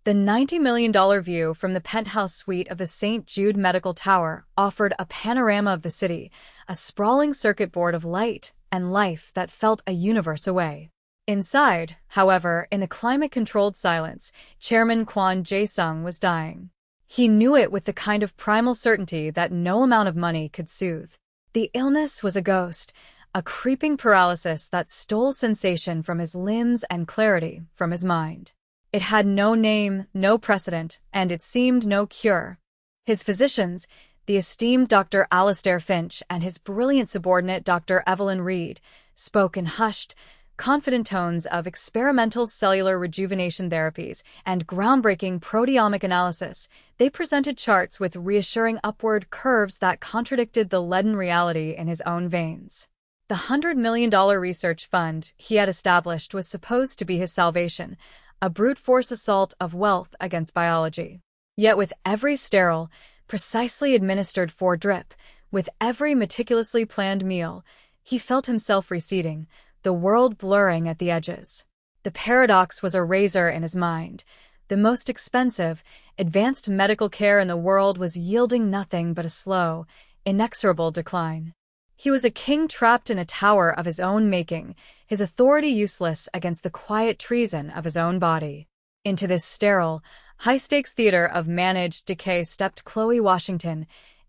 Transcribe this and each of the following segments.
The $90 million view from the penthouse suite of the St. Jude Medical Tower offered a panorama of the city, a sprawling circuit board of light and life that felt a universe away. Inside, however, in the climate-controlled silence, Chairman Kwon Jae-sung was dying. He knew it with the kind of primal certainty that no amount of money could soothe. The illness was a ghost, a creeping paralysis that stole sensation from his limbs and clarity from his mind. It had no name, no precedent, and it seemed no cure. His physicians, the esteemed Dr. Alastair Finch and his brilliant subordinate Dr. Evelyn Reed, spoke in hushed, confident tones of experimental cellular rejuvenation therapies and groundbreaking proteomic analysis. They presented charts with reassuring upward curves that contradicted the leaden reality in his own veins. The $100 million research fund he had established was supposed to be his salvation, a brute force assault of wealth against biology. Yet with every sterile, precisely administered foredrip, with every meticulously planned meal, he felt himself receding, the world blurring at the edges. The paradox was a razor in his mind. The most expensive, advanced medical care in the world was yielding nothing but a slow, inexorable decline. He was a king trapped in a tower of his own making, his authority useless against the quiet treason of his own body. Into this sterile, high-stakes theater of managed decay stepped Chloe Washington,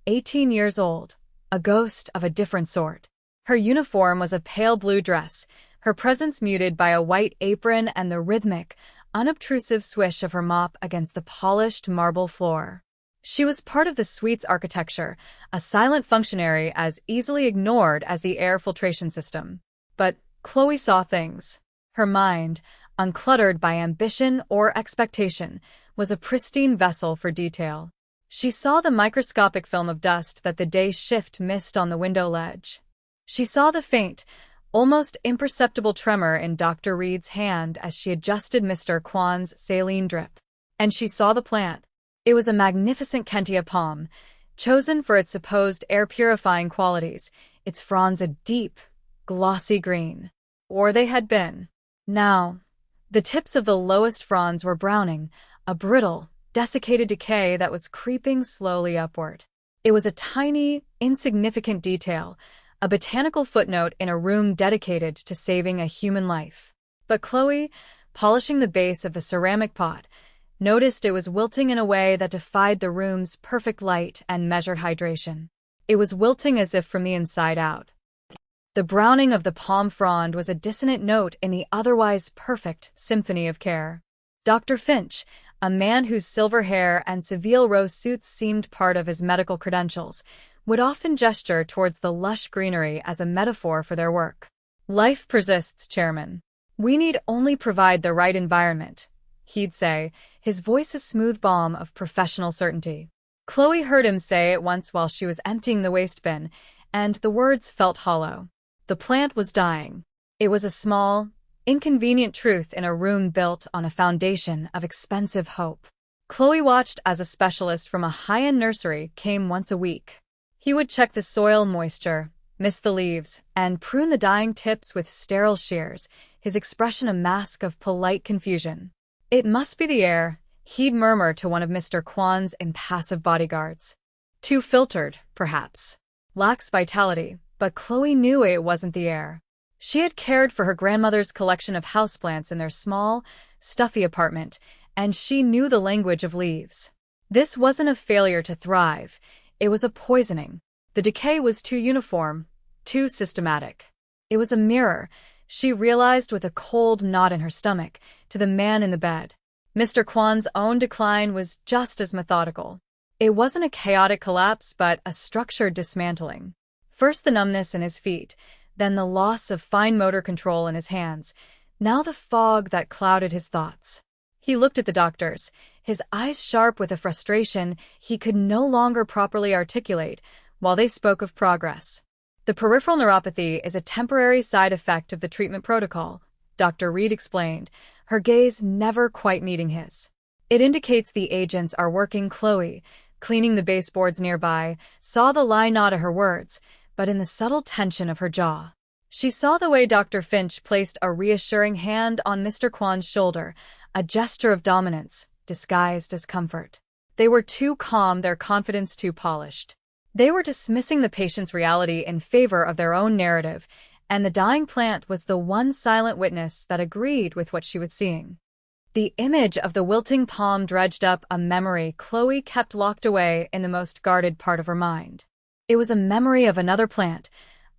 18 years old, a ghost of a different sort. Her uniform was a pale blue dress, her presence muted by a white apron and the rhythmic, unobtrusive swish of her mop against the polished marble floor. She was part of the suite's architecture, a silent functionary as easily ignored as the air filtration system. But Chloe saw things. Her mind, uncluttered by ambition or expectation, was a pristine vessel for detail. She saw the microscopic film of dust that the day shift missed on the window ledge. She saw the faint, almost imperceptible tremor in Dr. Reed's hand as she adjusted Mr. Kwon's saline drip. And she saw the plant. It was a magnificent Kentia palm, chosen for its supposed air-purifying qualities, its fronds a deep, glossy green. Or they had been. Now, the tips of the lowest fronds were browning, a brittle, desiccated decay that was creeping slowly upward. It was a tiny, insignificant detail, a botanical footnote in a room dedicated to saving a human life. But Chloe, polishing the base of the ceramic pot, noticed it was wilting in a way that defied the room's perfect light and measured hydration. It was wilting as if from the inside out. The browning of the palm frond was a dissonant note in the otherwise perfect symphony of care. Dr. Finch, a man whose silver hair and Seville rose suits seemed part of his medical credentials, would often gesture towards the lush greenery as a metaphor for their work. "Life persists, Chairman. We need only provide the right environment," he'd say, his voice a smooth balm of professional certainty. Chloe heard him say it once while she was emptying the waste bin, and the words felt hollow. The plant was dying. It was a small, inconvenient truth in a room built on a foundation of expensive hope. Chloe watched as a specialist from a high-end nursery came once a week. He would check the soil moisture, mist the leaves, and prune the dying tips with sterile shears, his expression a mask of polite confusion. "It must be the air," he'd murmur to one of Mr. Kwon's impassive bodyguards. "Too filtered, perhaps. Lacks vitality," but Chloe knew it wasn't the air. She had cared for her grandmother's collection of houseplants in their small, stuffy apartment, and she knew the language of leaves. This wasn't a failure to thrive, it was a poisoning. The decay was too uniform, too systematic. It was a mirror, she realized with a cold knot in her stomach, to the man in the bed. Mr. Kwon's own decline was just as methodical. It wasn't a chaotic collapse, but a structured dismantling. First the numbness in his feet, then the loss of fine motor control in his hands, now the fog that clouded his thoughts. He looked at the doctors, his eyes sharp with a frustration he could no longer properly articulate, while they spoke of progress. "The peripheral neuropathy is a temporary side effect of the treatment protocol," Dr. Reed explained, her gaze never quite meeting his. "It indicates the agents are working." Chloe, cleaning the baseboards nearby, saw the lie not of her words, but in the subtle tension of her jaw. She saw the way Dr. Finch placed a reassuring hand on Mr. Kwon's shoulder, a gesture of dominance, disguised as comfort. They were too calm, their confidence too polished. They were dismissing the patient's reality in favor of their own narrative, and the dying plant was the one silent witness that agreed with what she was seeing. The image of the wilting palm dredged up a memory Chloe kept locked away in the most guarded part of her mind. It was a memory of another plant,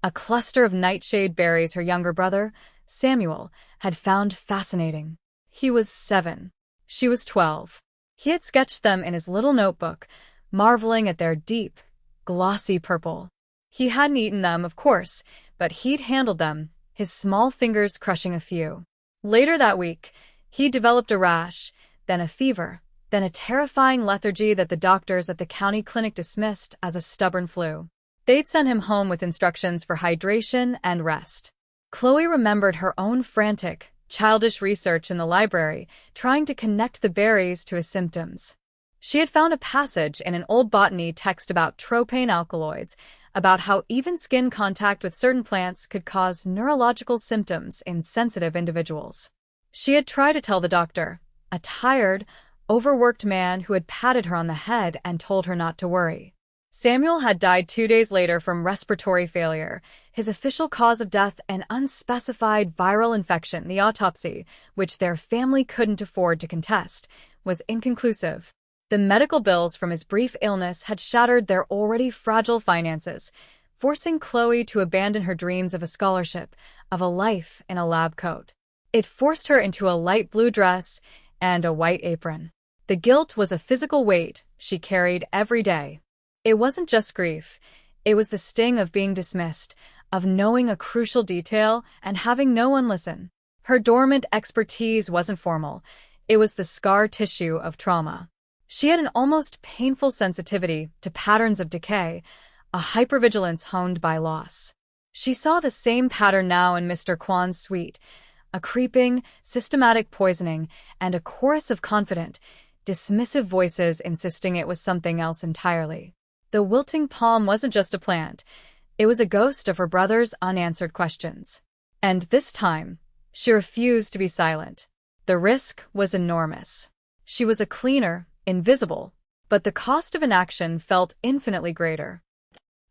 a cluster of nightshade berries her younger brother, Samuel, had found fascinating. He was 7. She was 12. He had sketched them in his little notebook, marveling at their deep, glossy purple. He hadn't eaten them, of course, but he'd handled them, his small fingers crushing a few. Later that week, he developed a rash, then a fever, then a terrifying lethargy that the doctors at the county clinic dismissed as a stubborn flu. They'd sent him home with instructions for hydration and rest. Chloe remembered her own frantic, childish research in the library, trying to connect the berries to his symptoms. She had found a passage in an old botany text about tropane alkaloids, about how even skin contact with certain plants could cause neurological symptoms in sensitive individuals. She had tried to tell the doctor, a tired, overworked man who had patted her on the head and told her not to worry. Samuel had died 2 days later from respiratory failure, his official cause of death an unspecified viral infection. The autopsy, which their family couldn't afford to contest, was inconclusive. The medical bills from his brief illness had shattered their already fragile finances, forcing Chloe to abandon her dreams of a scholarship, of a life in a lab coat. It forced her into a light blue dress and a white apron. The guilt was a physical weight she carried every day. It wasn't just grief. It was the sting of being dismissed, of knowing a crucial detail and having no one listen. Her dormant expertise wasn't formal. It was the scar tissue of trauma. She had an almost painful sensitivity to patterns of decay, a hypervigilance honed by loss. She saw the same pattern now in Mr. Kwan's suite, a creeping, systematic poisoning, and a chorus of confident, dismissive voices insisting it was something else entirely. The wilting palm wasn't just a plant. It was a ghost of her brother's unanswered questions. And this time, she refused to be silent. The risk was enormous. She was a cleaner, invisible, but the cost of inaction felt infinitely greater.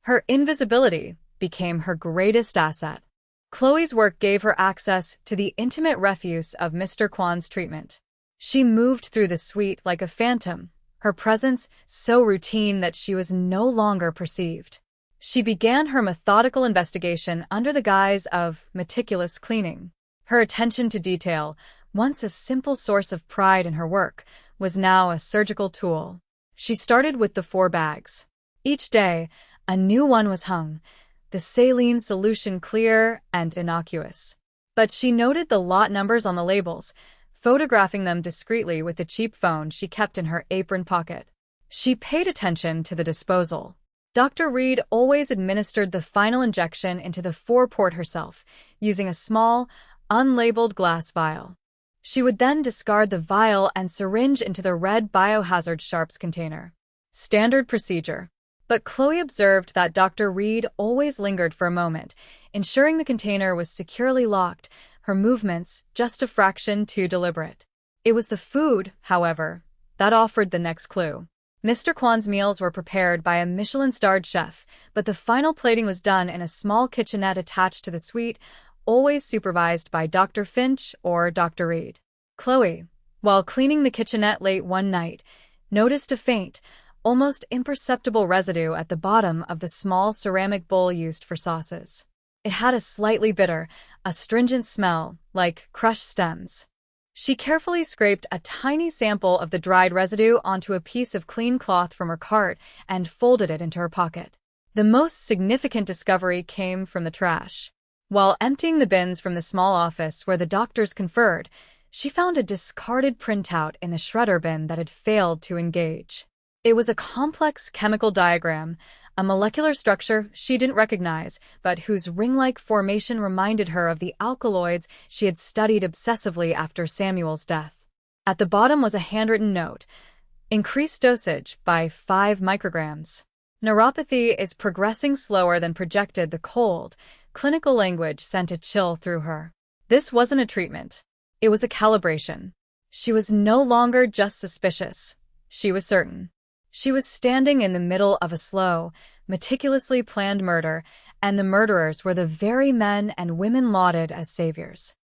Her invisibility became her greatest asset. Chloe's work gave her access to the intimate refuse of Mr. Kwan's treatment. She moved through the suite like a phantom, her presence so routine that she was no longer perceived. She began her methodical investigation under the guise of meticulous cleaning. Her attention to detail, once a simple source of pride in her work, was now a surgical tool. She started with the 4 bags. Each day, a new one was hung, the saline solution clear and innocuous. But she noted the lot numbers on the labels, photographing them discreetly with the cheap phone she kept in her apron pocket. She paid attention to the disposal. Dr. Reed always administered the final injection into the 4-port herself, using a small, unlabeled glass vial. She would then discard the vial and syringe into the red biohazard sharps container. Standard procedure. But Chloe observed that Dr. Reed always lingered for a moment, ensuring the container was securely locked, her movements just a fraction too deliberate. It was the food, however, that offered the next clue. Mr. Kwan's meals were prepared by a Michelin-starred chef, but the final plating was done in a small kitchenette attached to the suite, always supervised by Dr. Finch or Dr. Reed. Chloe, while cleaning the kitchenette late one night, noticed a faint, almost imperceptible residue at the bottom of the small ceramic bowl used for sauces. It had a slightly bitter, astringent smell, like crushed stems. She carefully scraped a tiny sample of the dried residue onto a piece of clean cloth from her cart and folded it into her pocket. The most significant discovery came from the trash. While emptying the bins from the small office where the doctors conferred, she found a discarded printout in the shredder bin that had failed to engage. It was a complex chemical diagram, a molecular structure she didn't recognize, but whose ring-like formation reminded her of the alkaloids she had studied obsessively after Samuel's death. At the bottom was a handwritten note: increased dosage by 5 micrograms. Neuropathy is progressing slower than projected. The cold, clinical language sent a chill through her. This wasn't a treatment. It was a calibration. She was no longer just suspicious. She was certain. She was standing in the middle of a slow, meticulously planned murder, and the murderers were the very men and women lauded as saviors.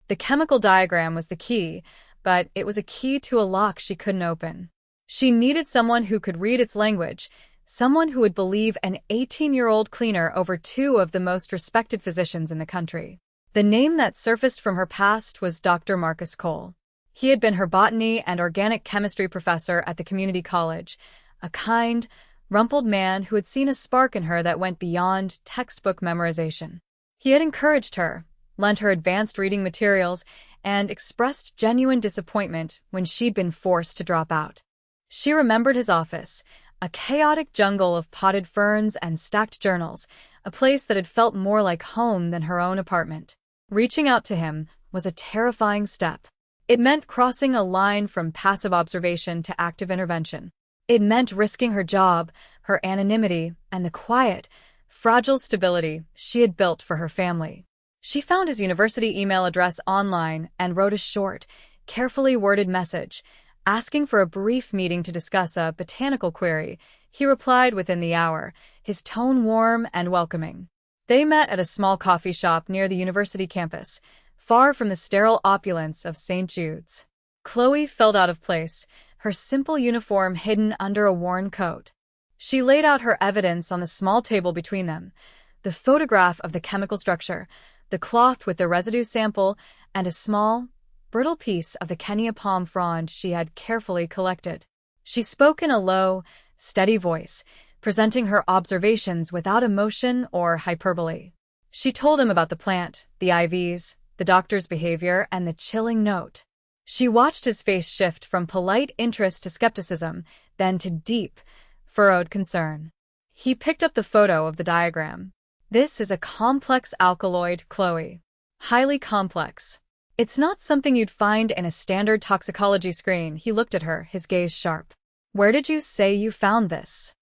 The chemical diagram was the key, but it was a key to a lock she couldn't open. She needed someone who could read its language, someone who would believe an 18-year-old cleaner over two of the most respected physicians in the country. The name that surfaced from her past was Dr. Marcus Cole. He had been her botany and organic chemistry professor at the community college, a kind, rumpled man who had seen a spark in her that went beyond textbook memorization. He had encouraged her, lent her advanced reading materials, and expressed genuine disappointment when she'd been forced to drop out. She remembered his office, a chaotic jungle of potted ferns and stacked journals, a place that had felt more like home than her own apartment. Reaching out to him was a terrifying step. It meant crossing a line from passive observation to active intervention. It meant risking her job, her anonymity, and the quiet, fragile stability she had built for her family. She found his university email address online and wrote a short, carefully worded message, asking for a brief meeting to discuss a botanical query. He replied within the hour, his tone warm and welcoming. They met at a small coffee shop near the university campus, far from the sterile opulence of St. Jude's. Chloe felt out of place, her simple uniform hidden under a worn coat. She laid out her evidence on the small table between them, the photograph of the chemical structure, the cloth with the residue sample, and a small, brittle piece of the Kenya palm frond she had carefully collected. She spoke in a low, steady voice, presenting her observations without emotion or hyperbole. She told him about the plant, the IVs, the doctor's behavior, and the chilling note. She watched his face shift from polite interest to skepticism, then to deep, furrowed concern. He picked up the photo of the diagram. This is a complex alkaloid, Chloe. Highly complex. It's not something you'd find in a standard toxicology screen. He looked at her, his gaze sharp. Where did you say you found this?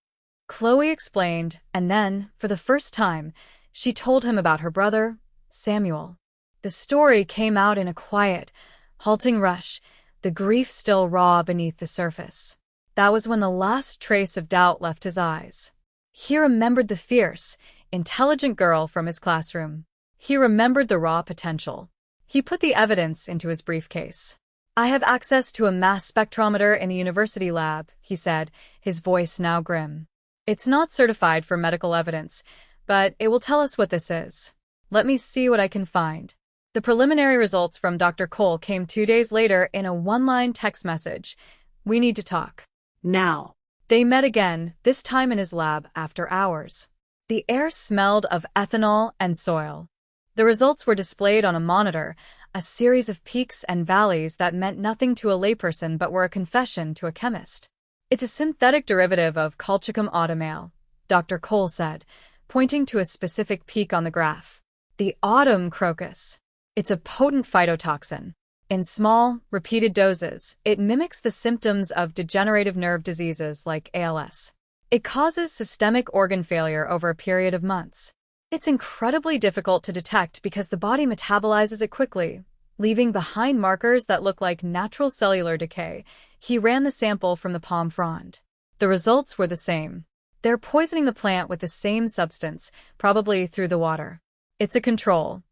Chloe explained, and then, for the first time, she told him about her brother, Samuel. The story came out in a quiet, halting rush, the grief still raw beneath the surface. That was when the last trace of doubt left his eyes. He remembered the fierce, intelligent girl from his classroom. He remembered the raw potential. He put the evidence into his briefcase. I have access to a mass spectrometer in the university lab, he said, his voice now grim. It's not certified for medical evidence, but it will tell us what this is. Let me see what I can find. The preliminary results from Dr. Cole came 2 days later in a one-line text message. We need to talk. Now. They met again, this time in his lab after hours. The air smelled of ethanol and soil. The results were displayed on a monitor, a series of peaks and valleys that meant nothing to a layperson but were a confession to a chemist. It's a synthetic derivative of colchicum autumnale, Dr. Cole said, pointing to a specific peak on the graph. The autumn crocus. It's a potent phytotoxin. In small, repeated doses, it mimics the symptoms of degenerative nerve diseases like ALS. It causes systemic organ failure over a period of months. It's incredibly difficult to detect because the body metabolizes it quickly, leaving behind markers that look like natural cellular decay. He ran the sample from the palm frond. The results were the same. They're poisoning the plant with the same substance, probably through the water. It's a control.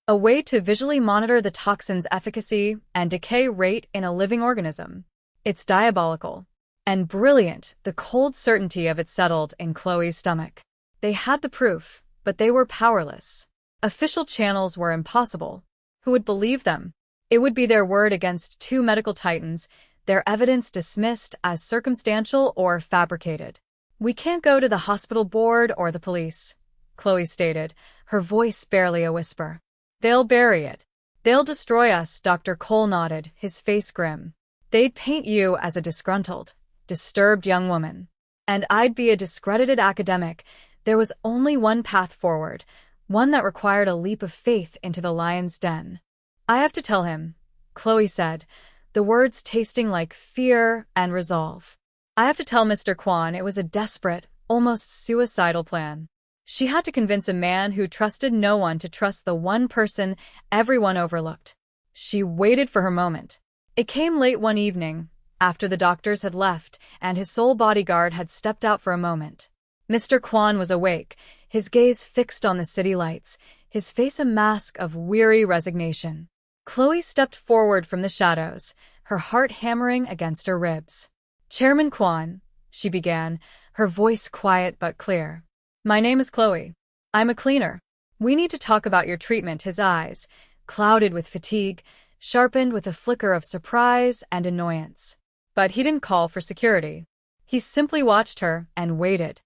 A way to visually monitor the toxin's efficacy and decay rate in a living organism. It's diabolical. And brilliant, the cold certainty of it settled in Chloe's stomach. They had the proof, but they were powerless. Official channels were impossible. Who would believe them? It would be their word against two medical titans, their evidence dismissed as circumstantial or fabricated. We can't go to the hospital board or the police, Chloe stated, her voice barely a whisper. They'll bury it. They'll destroy us, Dr. Cole nodded, his face grim. They'd paint you as a disgruntled, disturbed young woman. And I'd be a discredited academic. There was only one path forward, one that required a leap of faith into the lion's den. I have to tell him, Chloe said, the words tasting like fear and resolve. I have to tell Mr. Kwan it was a desperate, almost suicidal plan. She had to convince a man who trusted no one to trust the one person everyone overlooked. She waited for her moment. It came late one evening, after the doctors had left and his sole bodyguard had stepped out for a moment. Mr. Kwan was awake, his gaze fixed on the city lights, his face a mask of weary resignation. Chloe stepped forward from the shadows, her heart hammering against her ribs. "Chairman Kwan," she began, her voice quiet but clear. "My name is Chloe. I'm a cleaner. We need to talk about your treatment." His eyes, clouded with fatigue, sharpened with a flicker of surprise and annoyance. But he didn't call for security. He simply watched her and waited.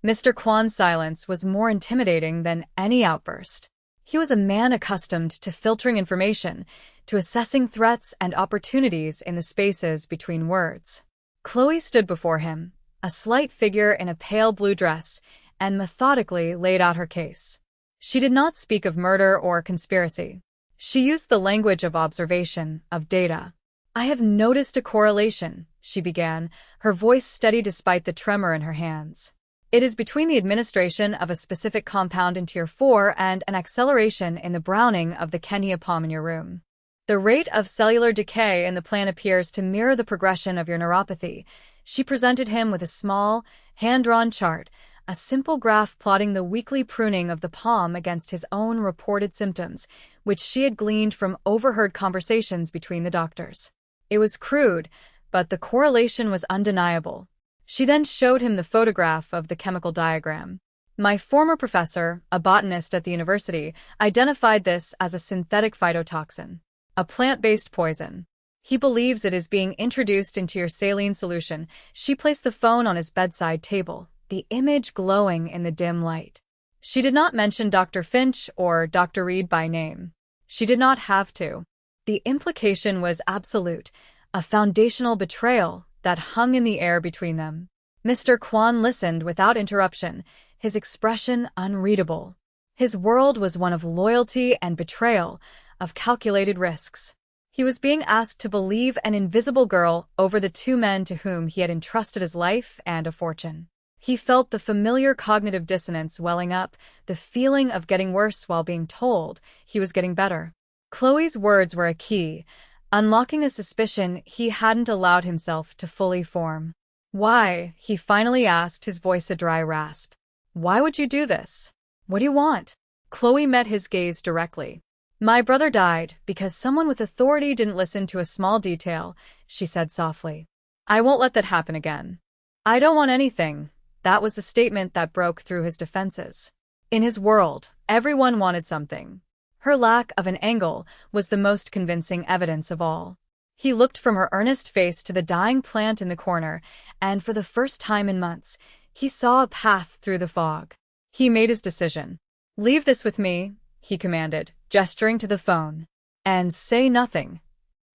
Mr. Kwan's silence was more intimidating than any outburst. He was a man accustomed to filtering information, to assessing threats and opportunities in the spaces between words. Chloe stood before him, a slight figure in a pale blue dress, and methodically laid out her case. She did not speak of murder or conspiracy. She used the language of observation, of data. "I have noticed a correlation," she began, her voice steady despite the tremor in her hands. "It is between the administration of a specific compound in Tier 4 and an acceleration in the browning of the Kenya palm in your room. The rate of cellular decay in the plant appears to mirror the progression of your neuropathy." She presented him with a small, hand-drawn chart, a simple graph plotting the weekly pruning of the palm against his own reported symptoms, which she had gleaned from overheard conversations between the doctors. It was crude, but the correlation was undeniable. She then showed him the photograph of the chemical diagram. "My former professor, a botanist at the university, identified this as a synthetic phytotoxin, a plant-based poison. He believes it is being introduced into your saline solution." She placed the phone on his bedside table, the image glowing in the dim light. She did not mention Dr. Finch or Dr. Reed by name. She did not have to. The implication was absolute, a foundational betrayal that hung in the air between them. Mr. Kwan listened without interruption, his expression unreadable. His world was one of loyalty and betrayal, of calculated risks. He was being asked to believe an invisible girl over the two men to whom he had entrusted his life and a fortune. He felt the familiar cognitive dissonance welling up, the feeling of getting worse while being told he was getting better. Chloe's words were a key, unlocking a suspicion he hadn't allowed himself to fully form. "Why?" he finally asked, his voice a dry rasp. "Why would you do this? What do you want?" Chloe met his gaze directly. "My brother died because someone with authority didn't listen to a small detail," she said softly. "I won't let that happen again. I don't want anything." That was the statement that broke through his defenses. In his world, everyone wanted something. Her lack of an angle was the most convincing evidence of all. He looked from her earnest face to the dying plant in the corner, and for the first time in months, he saw a path through the fog. He made his decision. "Leave this with me," he commanded, gesturing to the phone. "And say nothing."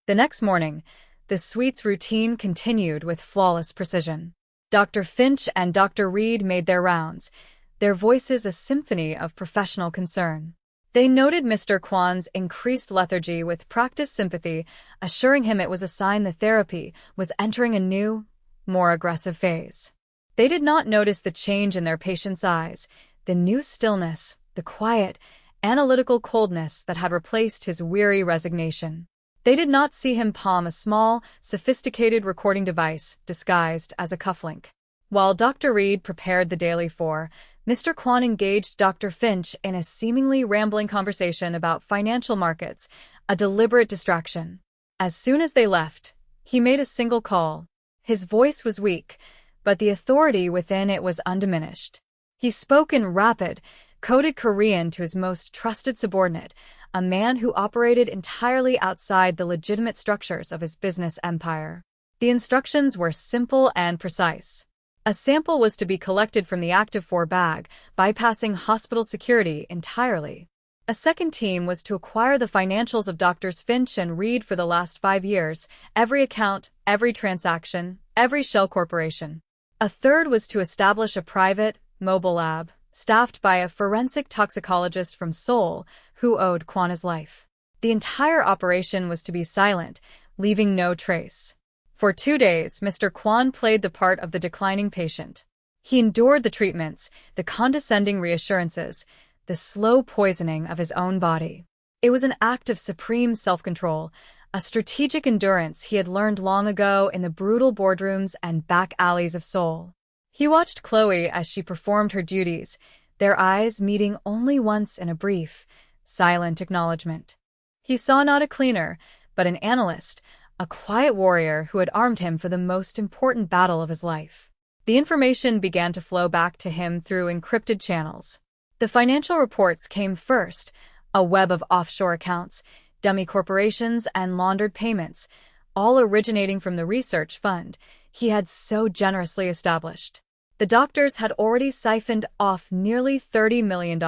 The next morning, the suite's routine continued with flawless precision. Dr. Finch and Dr. Reed made their rounds, their voices a symphony of professional concern. They noted Mr. Kwan's increased lethargy with practiced sympathy, assuring him it was a sign the therapy was entering a new, more aggressive phase. They did not notice the change in their patient's eyes, the new stillness, the quiet, analytical coldness that had replaced his weary resignation. They did not see him palm a small, sophisticated recording device disguised as a cufflink. While Dr. Reed prepared the daily for, Mr. Kwan engaged Dr. Finch in a seemingly rambling conversation about financial markets, a deliberate distraction. As soon as they left, he made a single call. His voice was weak, but the authority within it was undiminished. He spoke in rapid, coded Korean to his most trusted subordinate, a man who operated entirely outside the legitimate structures of his business empire. The instructions were simple and precise. A sample was to be collected from the Active 4 bag, bypassing hospital security entirely. A second team was to acquire the financials of Drs. Finch and Reed for the last 5 years, every account, every transaction, every shell corporation. A third was to establish a private, mobile lab, staffed by a forensic toxicologist from Seoul who owed Kwan his life. The entire operation was to be silent, leaving no trace. For 2 days, Mr. Kwan played the part of the declining patient. He endured the treatments, the condescending reassurances, the slow poisoning of his own body. It was an act of supreme self-control, a strategic endurance he had learned long ago in the brutal boardrooms and back alleys of Seoul. He watched Chloe as she performed her duties, their eyes meeting only once in a brief, silent acknowledgement. He saw not a cleaner, but an analyst, a quiet warrior who had armed him for the most important battle of his life. The information began to flow back to him through encrypted channels. The financial reports came first, a web of offshore accounts, dummy corporations, and laundered payments, all originating from the research fund he had so generously established. The doctors had already siphoned off nearly $30 million.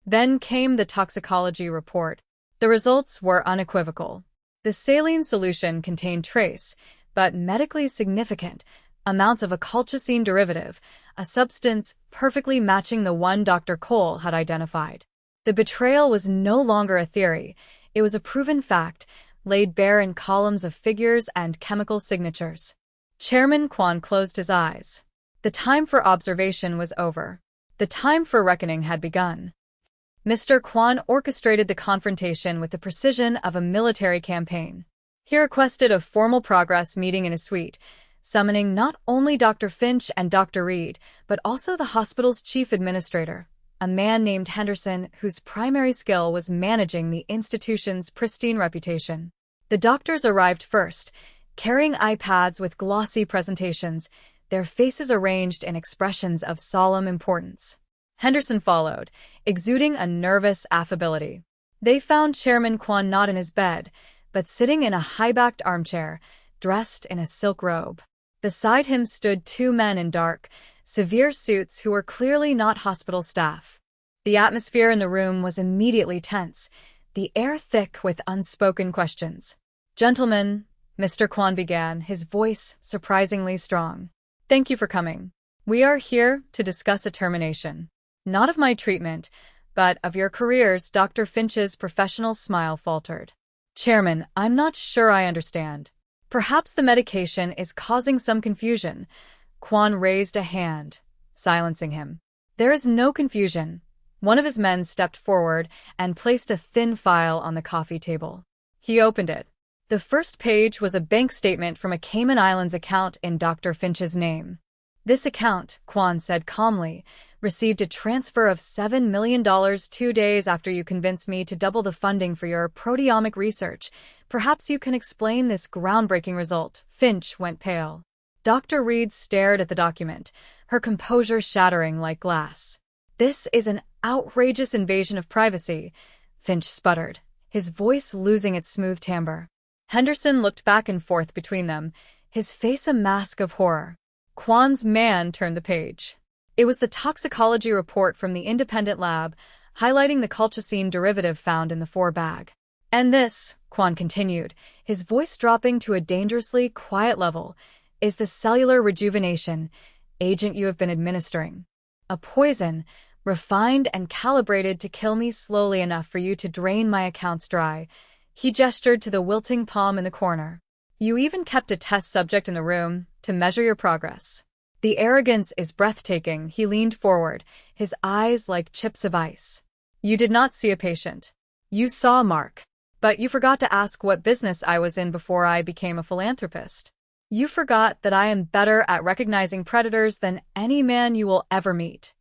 Then came the toxicology report. The results were unequivocal. The saline solution contained trace, but medically significant, amounts of a colchicine derivative, a substance perfectly matching the one Dr. Cole had identified. The betrayal was no longer a theory. It was a proven fact, laid bare in columns of figures and chemical signatures. Chairman Kwon closed his eyes. The time for observation was over. The time for reckoning had begun. Mr. Kwon orchestrated the confrontation with the precision of a military campaign. He requested a formal progress meeting in his suite, summoning not only Dr. Finch and Dr. Reed, but also the hospital's chief administrator, a man named Henderson whose primary skill was managing the institution's pristine reputation. The doctors arrived first, carrying iPads with glossy presentations, their faces arranged in expressions of solemn importance. Henderson followed, exuding a nervous affability. They found Chairman Kwon not in his bed, but sitting in a high-backed armchair, dressed in a silk robe. Beside him stood two men in dark, severe suits who were clearly not hospital staff. The atmosphere in the room was immediately tense, the air thick with unspoken questions. "Gentlemen," Mr. Kwon began, his voice surprisingly strong. "Thank you for coming. We are here to discuss a termination. Not of my treatment, but of your careers." Dr. Finch's professional smile faltered. "Chairman, I'm not sure I understand. Perhaps the medication is causing some confusion." Kwon raised a hand, silencing him. "There is no confusion." One of his men stepped forward and placed a thin file on the coffee table. He opened it. The first page was a bank statement from a Cayman Islands account in Dr. Finch's name. "This account," Kwon said calmly, "received a transfer of $7 million 2 days after you convinced me to double the funding for your proteomic research. Perhaps you can explain this groundbreaking result." Finch went pale. Dr. Reed stared at the document, her composure shattering like glass. "This is an outrageous invasion of privacy," Finch sputtered, his voice losing its smooth timbre. Henderson looked back and forth between them, his face a mask of horror. Kwon's man turned the page. It was the toxicology report from the independent lab, highlighting the colchicine derivative found in the 4-bag. "And this," Kwon continued, his voice dropping to a dangerously quiet level, "is the cellular rejuvenation agent you have been administering. A poison, refined and calibrated to kill me slowly enough for you to drain my accounts dry." He gestured to the wilting palm in the corner. "You even kept a test subject in the room to measure your progress." The arrogance is breathtaking. He leaned forward, his eyes like chips of ice. "You did not see a patient. You saw Mark. But you forgot to ask what business I was in before I became a philanthropist. You forgot that I am better at recognizing predators than any man you will ever meet."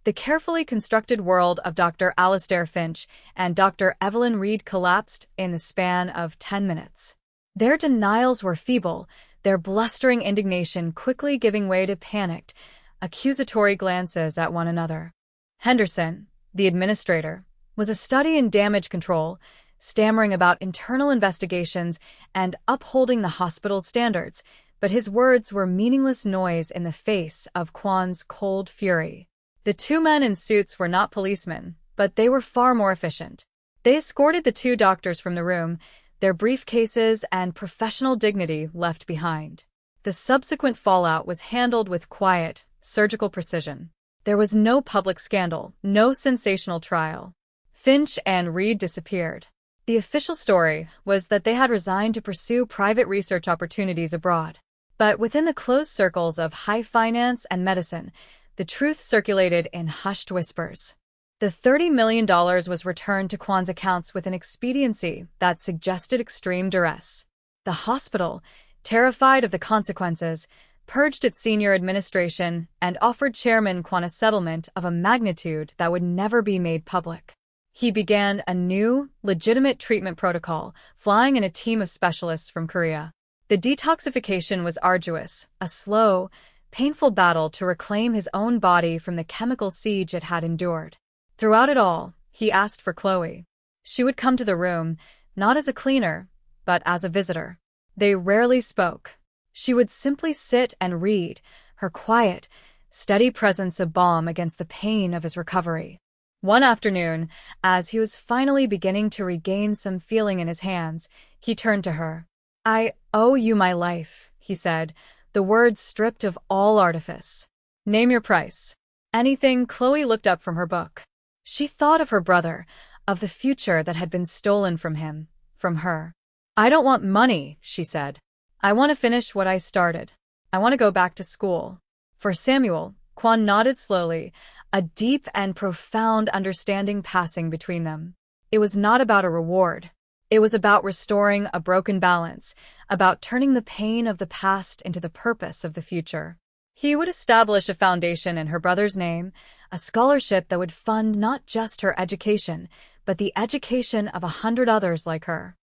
The carefully constructed world of Dr. Alistair Finch and Dr. Evelyn Reed collapsed in the span of 10 minutes. Their denials were feeble, their blustering indignation quickly giving way to panicked, accusatory glances at one another. Henderson, the administrator, was a study in damage control, stammering about internal investigations and upholding the hospital's standards, but his words were meaningless noise in the face of Kwon's cold fury. The two men in suits were not policemen, but they were far more efficient. They escorted the two doctors from the room, their briefcases and professional dignity left behind. The subsequent fallout was handled with quiet, surgical precision. There was no public scandal, no sensational trial. Finch and Reed disappeared. The official story was that they had resigned to pursue private research opportunities abroad. But within the closed circles of high finance and medicine, the truth circulated in hushed whispers. The $30 million was returned to Kwan's accounts with an expediency that suggested extreme duress. The hospital, terrified of the consequences, purged its senior administration and offered Chairman Kwan a settlement of a magnitude that would never be made public. He began a new, legitimate treatment protocol, flying in a team of specialists from Korea. The detoxification was arduous, a slow, painful battle to reclaim his own body from the chemical siege it had endured. Throughout it all, he asked for Chloe. She would come to the room, not as a cleaner, but as a visitor. They rarely spoke. She would simply sit and read, her quiet, steady presence a balm against the pain of his recovery. One afternoon, as he was finally beginning to regain some feeling in his hands, he turned to her. "I owe you my life," he said, the words stripped of all artifice. "Name your price." "Anything." Chloe looked up from her book. She thought of her brother, of the future that had been stolen from him, from her. "I don't want money," she said. "I want to finish what I started. I want to go back to school." For Samuel, Kwan nodded slowly, a deep and profound understanding passing between them. It was not about a reward. It was about restoring a broken balance, about turning the pain of the past into the purpose of the future. He would establish a foundation in her brother's name, a scholarship that would fund not just her education, but the education of 100 others like her.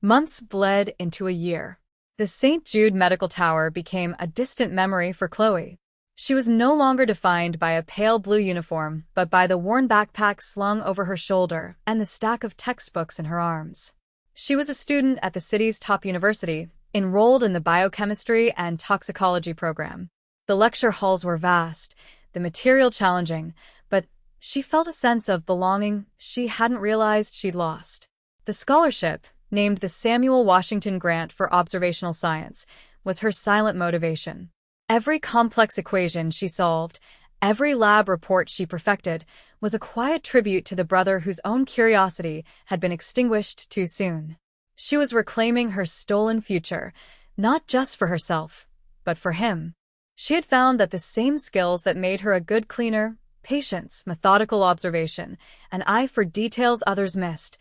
Months bled into a year. The St. Jude Medical Tower became a distant memory for Chloe. She was no longer defined by a pale blue uniform, but by the worn backpack slung over her shoulder and the stack of textbooks in her arms. She was a student at the city's top university, enrolled in the biochemistry and toxicology program. The lecture halls were vast, the material challenging, but she felt a sense of belonging she hadn't realized she'd lost. The scholarship, named the Samuel Washington Grant for Observational Science, was her silent motivation. Every complex equation she solved, every lab report she perfected, was a quiet tribute to the brother whose own curiosity had been extinguished too soon. She was reclaiming her stolen future, not just for herself, but for him. She had found that the same skills that made her a good cleaner, patience, methodical observation, an eye for details others missed,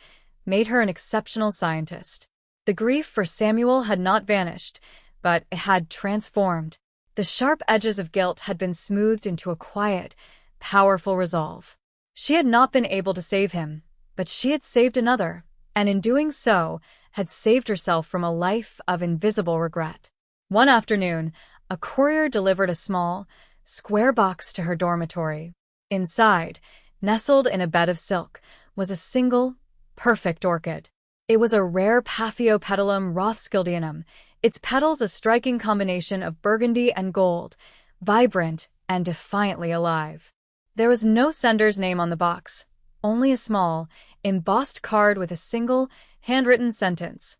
made her an exceptional scientist. The grief for Samuel had not vanished, but it had transformed. The sharp edges of guilt had been smoothed into a quiet, powerful resolve. She had not been able to save him, but she had saved another, and in doing so, had saved herself from a life of invisible regret. One afternoon, a courier delivered a small, square box to her dormitory. Inside, nestled in a bed of silk, was a single, perfect orchid. It was a rare Paphiopedilum rothschildianum, its petals a striking combination of burgundy and gold, vibrant and defiantly alive. There was no sender's name on the box, only a small, embossed card with a single, handwritten sentence.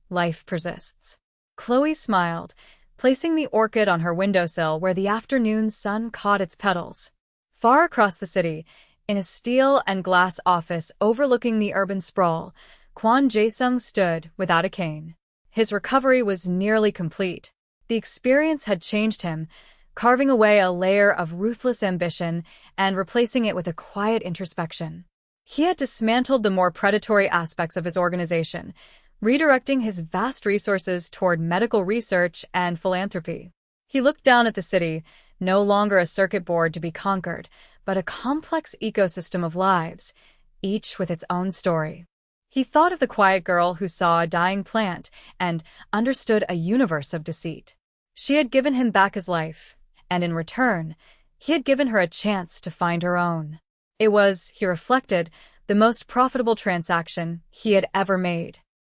"Life persists." Chloe smiled, placing the orchid on her windowsill where the afternoon sun caught its petals. Far across the city, in a steel and glass office overlooking the urban sprawl, Kwon Jae-sung stood without a cane. His recovery was nearly complete. The experience had changed him, carving away a layer of ruthless ambition and replacing it with a quiet introspection. He had dismantled the more predatory aspects of his organization, redirecting his vast resources toward medical research and philanthropy. He looked down at the city, no longer a circuit board to be conquered, but a complex ecosystem of lives, each with its own story. He thought of the quiet girl who saw a dying plant and understood a universe of deceit. She had given him back his life, and in return, he had given her a chance to find her own. It was, he reflected, the most profitable transaction he had ever made.